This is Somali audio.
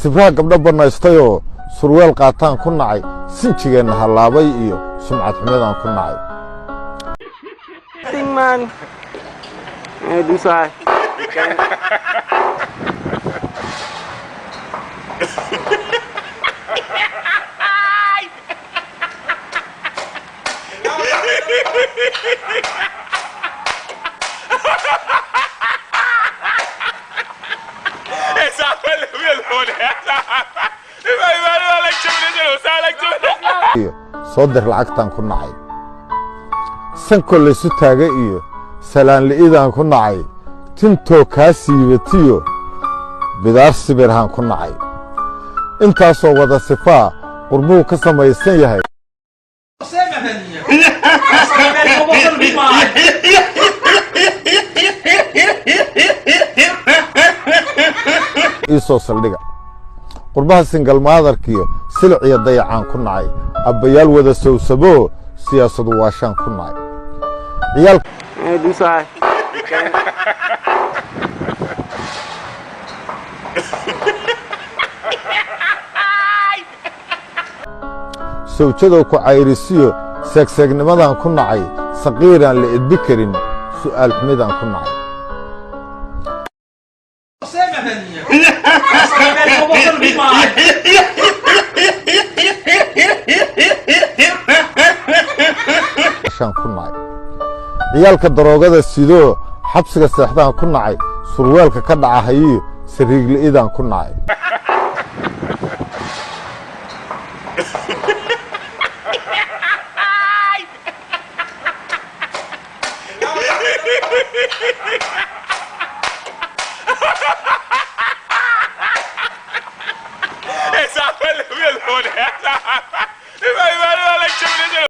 sibraha gabdho banaystayo surweel qaataan ku nacay sinjigeena halaabay iyo sumcad xumeedaan ku nacay Thing man. Do sai. soo dir lacagtan ku nacay sanko la isu taagay iyo salaan liidaan ku nacay tinto ka siibatiyo bidaar sibirhan ku nacay intaasoo wada sifaa qurbuu ka samaysan yahay isoo saldhiga qurbaha single motherkiyo silciya dayacaan ku nacay abbayaal wada sowsabo siyaasadu waashaan ku nacay ciyaalka Do sai. sawjadow ku cayrisiyo seegseegnimadan ku nacay saqiiraan la edbi karin su'aal xumidaan ku nacay ku nacay ciyaalka daroogada sidoo xabsiga seexdaan ku nacay surweelka ka dhacahayiyo sariigli'idaan ku nacay